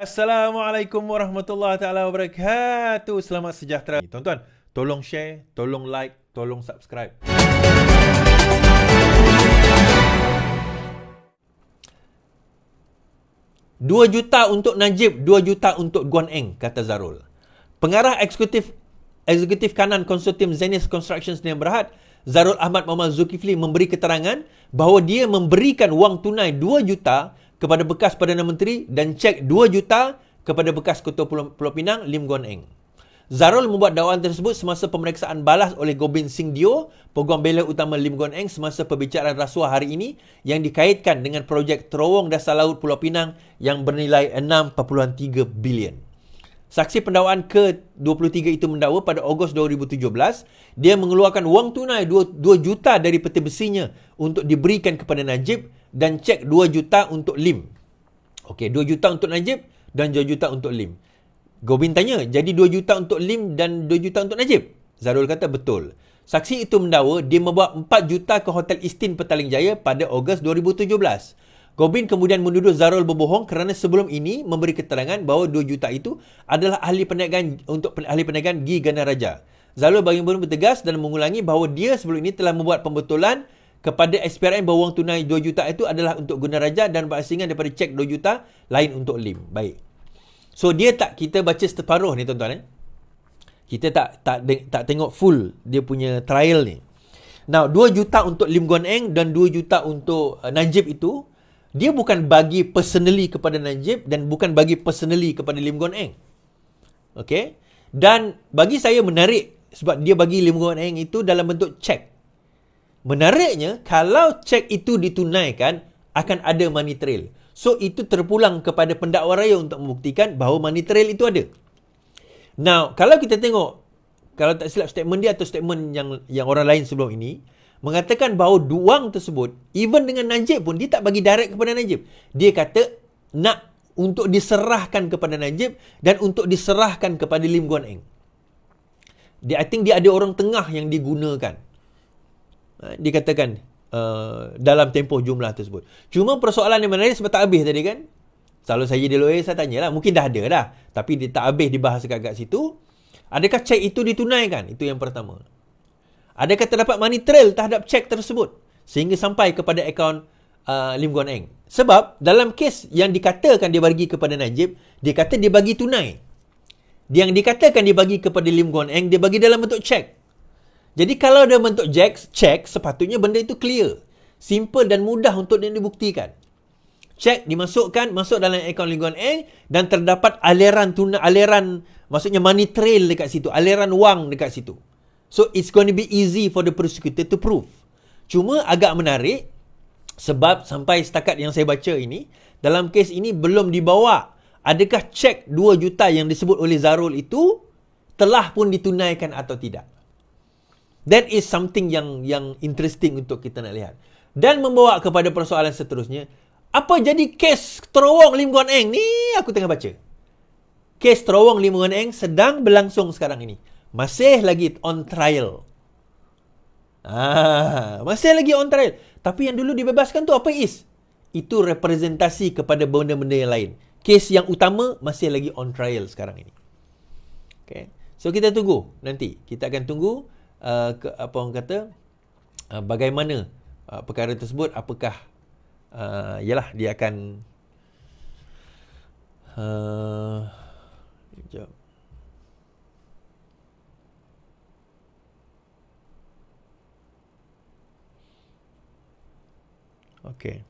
Assalamualaikum warahmatullahi taala wabarakatuh. Selamat sejahtera. Tuan-tuan, tolong share, tolong like, tolong subscribe. 2 juta untuk Najib, 2 juta untuk Guan Eng, kata Zarul. Pengarah eksekutif kanan konsortium Zenith Construction Sdn Bhd, Zarul Ahmad Muhammad Zulkifli memberi keterangan bahawa dia memberikan wang tunai 2 juta kepada bekas Perdana Menteri dan cek 2 juta kepada bekas Ketua Pulau Pinang, Lim Guan Eng. Zarul membuat dakwaan tersebut semasa pemeriksaan balas oleh Gobind Singh Dio, peguam bela utama Lim Guan Eng semasa perbicaraan rasuah hari ini yang dikaitkan dengan projek terowong dasar laut Pulau Pinang yang bernilai 6.3 bilion. Saksi pendakwaan ke-23 itu mendakwa pada Ogos 2017, dia mengeluarkan wang tunai 2 juta dari peti besinya untuk diberikan kepada Najib dan cek 2 juta untuk Lim. Okey, 2 juta untuk Najib dan 2 juta untuk Lim. Gobind tanya, jadi 2 juta untuk Lim dan 2 juta untuk Najib? Zarul kata betul. Saksi itu mendakwa dia membawa 4 juta ke Hotel Istin Petaling Jaya pada Ogos 2017. Gobind kemudian menuduh Zarul berbohong kerana sebelum ini memberi keterangan bahawa 2 juta itu adalah ahli perniagaan untuk ahli perniagaan Gi Ganaraja. Zarul bagaimanapun bertegas dan mengulangi bahawa dia sebelum ini telah membuat pembetulan kepada SPRM bahawa wang tunai 2 juta itu adalah untuk Ganaraja dan berasingan daripada cek 2 juta lain untuk Lim. Baik. So dia tak, kita baca separuh ni tuan-tuan. Kita tak tengok full dia punya trial ni. Now 2 juta untuk Lim Guan Eng dan 2 juta untuk Najib itu, dia bukan bagi personally kepada Najib dan bukan bagi personally kepada Lim Guan Eng. Okey? Dan bagi saya menarik sebab dia bagi Lim Guan Eng itu dalam bentuk cek. Menariknya, kalau cek itu ditunaikan, akan ada money trail. So, itu terpulang kepada pendakwa raya untuk membuktikan bahawa money trail itu ada. Now, kalau kita tengok, kalau tak silap statement dia atau statement yang orang lain sebelum ini, mengatakan bahawa wang tersebut, even dengan Najib pun, dia tak bagi direct kepada Najib. Dia kata nak untuk diserahkan kepada Najib dan untuk diserahkan kepada Lim Guan Eng. I think dia ada orang tengah yang digunakan. Dia katakan dalam tempoh jumlah tersebut. Cuma persoalan yang menarik sebab tak habis tadi kan. Selalu saya jadi lawyer, saya tanyalah. Mungkin dah ada dah. Tapi dia tak habis dibahas kat situ. Adakah cek itu ditunaikan? Itu yang pertama. Adakah terdapat money trail terhadap cek tersebut sehingga sampai kepada akaun Lim Guan Eng? Sebab dalam kes yang dikatakan dia bagi kepada Najib, dia kata dia bagi tunai. Yang dikatakan dia bagi kepada Lim Guan Eng, dia bagi dalam bentuk cek. Jadi kalau dalam bentuk cek, sepatutnya benda itu clear, simple dan mudah untuk dibuktikan. Cek dimasukkan, masuk dalam akaun Lim Guan Eng dan terdapat aliran maksudnya money trail dekat situ, aliran wang dekat situ. So, it's going to be easy for the prosecutor to prove. Cuma agak menarik sebab sampai setakat yang saya baca ini, dalam kes ini belum dibawa adakah cek 2 juta yang disebut oleh Zarul itu telah pun ditunaikan atau tidak. That is something yang interesting untuk kita nak lihat. Dan membawa kepada persoalan seterusnya, apa jadi kes terowong Lim Guan Eng ni? Aku tengah baca. Kes terowong Lim Guan Eng sedang berlangsung sekarang ini. Masih lagi on trial. Masih lagi on trial. Tapi yang dulu dibebaskan tu apa is? Itu representasi kepada benda-benda yang lain. Kes yang utama masih lagi on trial sekarang ini. Okay. So kita tunggu nanti. Kita akan tunggu apa orang kata bagaimana perkara tersebut, apakah yalah dia akan sekejap. Okey.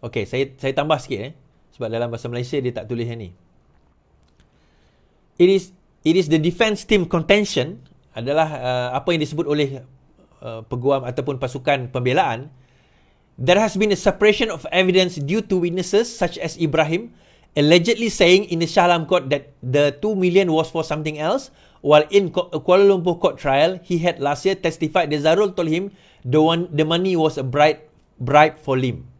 Okey, saya tambah sikit sebab dalam bahasa Malaysia dia tak tulis yang ni. It is the defense team contention adalah apa yang disebut oleh peguam ataupun pasukan pembelaan. There has been a separation of evidence due to witnesses such as Ibrahim allegedly saying in the Shah Alam court that the 2 million was for something else, while in Kuala Lumpur court trial he had last year testified that Zarul told him the money was a bribe for Lim.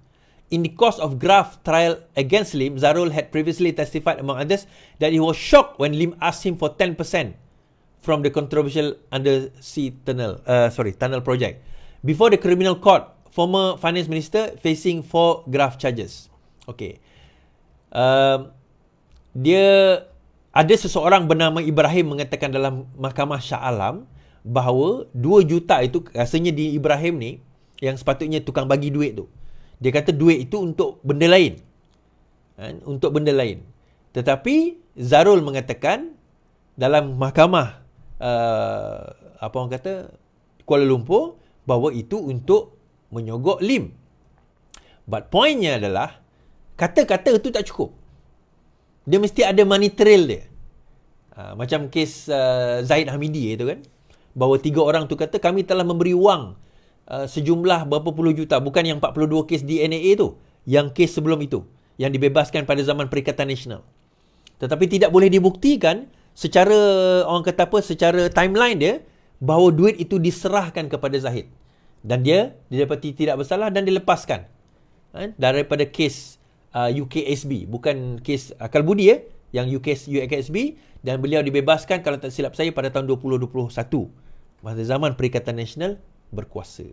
In the course of graft trial against Lim, Zarul had previously testified, among others, that he was shocked when Lim asked him for 10% from the controversial undersea tunnel project. Before the criminal court former finance minister facing 4 graft charges. Okay. Dia ada seseorang bernama Ibrahim mengatakan dalam Mahkamah Shah Alam bahawa 2 juta itu rasanya di Ibrahim ni yang sepatutnya tukang bagi duit tu. Dia kata duit itu untuk benda lain. Untuk benda lain. Tetapi Zarul mengatakan dalam mahkamah apa orang kata Kuala Lumpur bahawa itu untuk menyogok Lim. But pointnya adalah kata-kata itu tak cukup. Dia mesti ada money trail dia. Macam kes Zahid Hamidi itu kan. Bahawa 3 orang tu kata kami telah memberi wang sejumlah berapa puluh juta. Bukan yang 42 kes DNA tu. Yang kes sebelum itu. Yang dibebaskan pada zaman Perikatan Nasional. Tetapi tidak boleh dibuktikan secara orang kata apa, secara timeline dia bahawa duit itu diserahkan kepada Zahid. Dan dia didapati tidak bersalah dan dilepaskan. Daripada kes UKSB, bukan kes akal budi yang UKSB, dan beliau dibebaskan kalau tak silap saya pada tahun 2021 masa zaman Perikatan Nasional berkuasa.